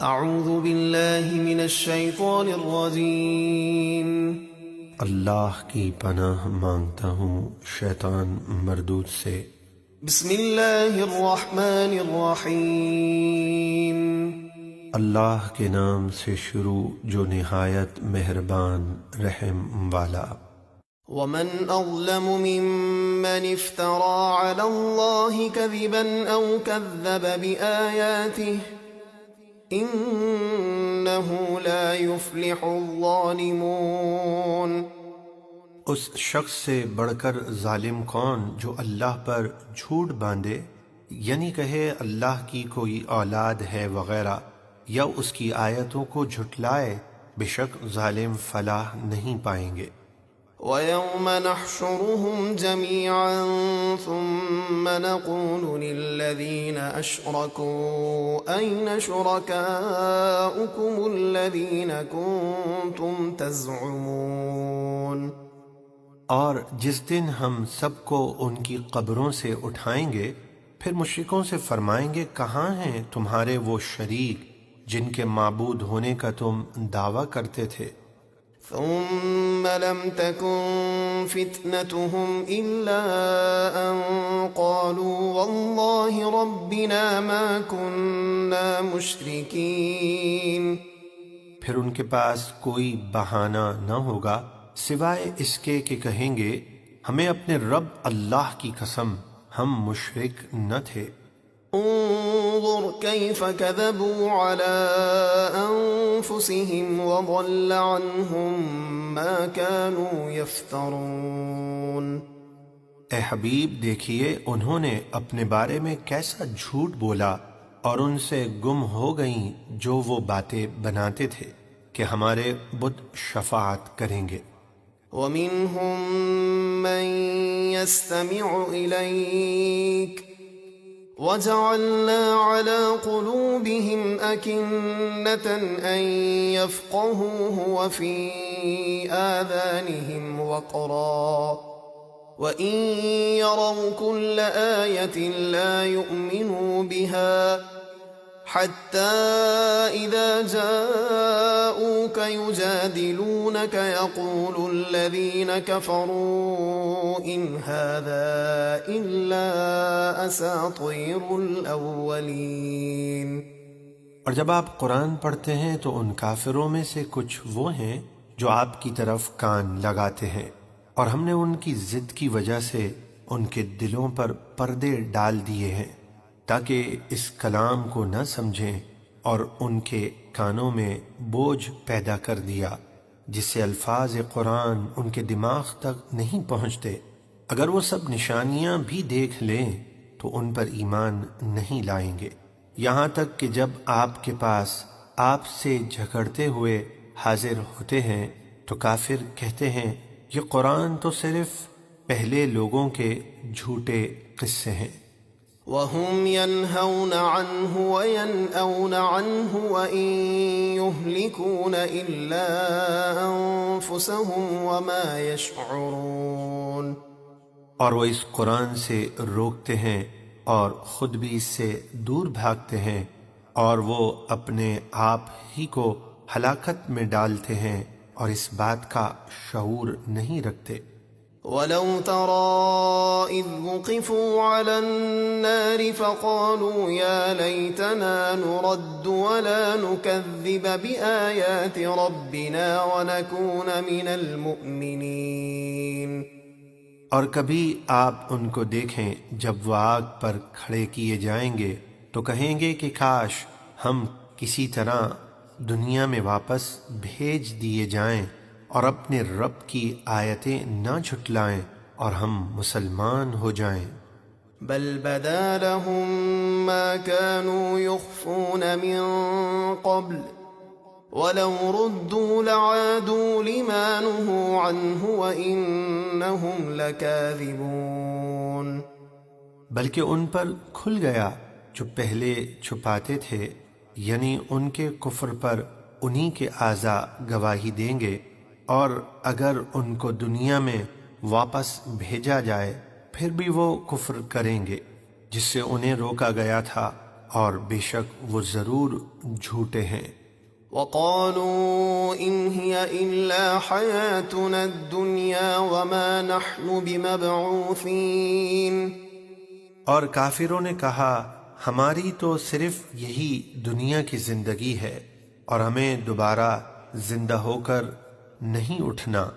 اعوذ باللہ من الشیطان الرجیم۔ اللہ کی پناہ مانگتا ہوں شیطان مردود سے۔ بسم اللہ الرحمن الرحیم۔ اللہ کے نام سے شروع جو نہایت مہربان رحم والا۔ ومن اظلم ممن افترى على الله كذبا او كذب بآياته انه لا يفلح الظالمون۔ اس شخص سے بڑھ کر ظالم کون جو اللہ پر جھوٹ باندھے، یعنی کہے اللہ کی کوئی اولاد ہے وغیرہ، یا اس کی آیتوں کو جھٹلائے، بے شک ظالم فلاح نہیں پائیں گے۔ وَيَوْمَ نَحْشُرُهُمْ جَمِيعًا ثُمَّ نَقُولُ لِلَّذِينَ أَشْرَكُوا أَيْنَ شُرَكَاؤُكُمُ الَّذِينَ كُنتُمْ تَزْعُمُونَ۔ اور جس دن ہم سب کو ان کی قبروں سے اٹھائیں گے، پھر مشرکوں سے فرمائیں گے کہاں ہیں تمہارے وہ شریک جن کے معبود ہونے کا تم دعویٰ کرتے تھے؟ ثم لم تكن فتنتهم إلا أن قالوا والله ربنا ما كنا مشركين۔ پھر ان کے پاس کوئی بہانہ نہ ہوگا سوائے اس کے کہ کہیں گے ہمیں اپنے رب اللہ کی قسم ہم مشرک نہ تھے۔ انظر كيف كذبوا على أنفسهم وضل عنهم ما كانوا يفترون۔ اے حبیب دیکھیے انہوں نے اپنے بارے میں کیسا جھوٹ بولا اور ان سے گم ہو گئیں جو وہ باتیں بناتے تھے کہ ہمارے بت شفاعت کریں گے۔ ومنهم من يستمع إليك وجعلنا على قلوبهم أكنة أن يفقهوه وفي آذانهم وقرا وإن يروا كل آية لا يؤمنوا بها حتى إذا جاءوك يجادلونك يقول الذين كفروا إن هذا إلا أساطير الأولين۔ اور جب آپ قرآن پڑھتے ہیں تو ان کافروں میں سے کچھ وہ ہیں جو آپ کی طرف کان لگاتے ہیں، اور ہم نے ان کی ضد کی وجہ سے ان کے دلوں پر پردے ڈال دیے ہیں تاکہ اس کلام کو نہ سمجھیں، اور ان کے کانوں میں بوجھ پیدا کر دیا جس سے الفاظ قرآن ان کے دماغ تک نہیں پہنچتے۔ اگر وہ سب نشانیاں بھی دیکھ لیں تو ان پر ایمان نہیں لائیں گے، یہاں تک کہ جب آپ کے پاس آپ سے جھگڑتے ہوئے حاضر ہوتے ہیں تو کافر کہتے ہیں یہ قرآن تو صرف پہلے لوگوں کے جھوٹے قصے ہیں۔ وَهُمْ يَنْهَوْنَ عَنْهُ وَيَنْأَوْنَ عَنْهُ وَإِنْ يُهْلِكُونَ إِلَّا أَنفُسَهُمْ وَمَا يَشْعُرُونَ۔ اور وہ اس قرآن سے روکتے ہیں اور خود بھی اس سے دور بھاگتے ہیں، اور وہ اپنے آپ ہی کو ہلاکت میں ڈالتے ہیں اور اس بات کا شعور نہیں رکھتے۔ وَلَوْ تَرَىٰ إِذْ وُقِفُوا عَلَى النَّارِ فَقَالُوا يَا لَيْتَنَا نُرَدُّ وَلَا نُكَذِّبَ بِآيَاتِ رَبِّنَا وَنَكُونَ مِنَ الْمُؤْمِنِينَ۔ اور کبھی آپ ان کو دیکھیں جب وہ آگ پر کھڑے کیے جائیں گے تو کہیں گے کہ کاش ہم کسی طرح دنیا میں واپس بھیج دیے جائیں اور اپنے رب کی آیتیں نہ جھٹلائیں اور ہم مسلمان ہو جائیں۔ بل بدا لهم ما كانوا يخفون من قبل ولو ردوا لعادوا لما نهوا عنه وإنهم لكاذبون۔ بلکہ ان پر کھل گیا جو پہلے چھپاتے تھے، یعنی ان کے کفر پر انہی کے اعضاء گواہی دیں گے، اور اگر ان کو دنیا میں واپس بھیجا جائے پھر بھی وہ کفر کریں گے جس سے انہیں روکا گیا تھا، اور بے شک وہ ضرور جھوٹے ہیں۔ وقالوا إن هي إلا حياتنا الدنيا وما نحن بمبعوثين، اور کافروں نے کہا ہماری تو صرف یہی دنیا کی زندگی ہے اور ہمیں دوبارہ زندہ ہو کر نہیں اٹھنا۔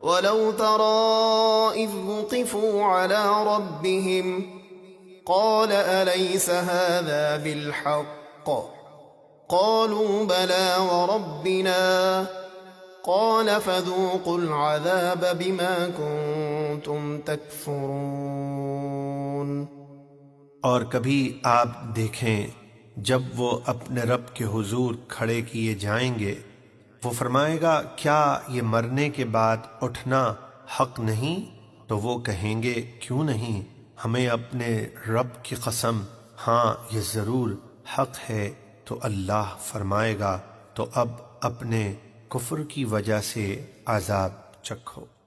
ولو ترى إذ وقفوا على ربهم قال أليس هذا بالحق قالوا بلى وربنا قال فذوقوا العذاب بما كنتم تكفرون۔ اور کبھی آپ دیکھیں جب وہ اپنے رب کے حضور کھڑے کیے جائیں گے، وہ فرمائے گا کیا یہ مرنے کے بعد اٹھنا حق نہیں؟ تو وہ کہیں گے کیوں نہیں، ہمیں اپنے رب کی قسم، ہاں یہ ضرور حق ہے۔ تو اللہ فرمائے گا تو اب اپنے کفر کی وجہ سے عذاب چکھو۔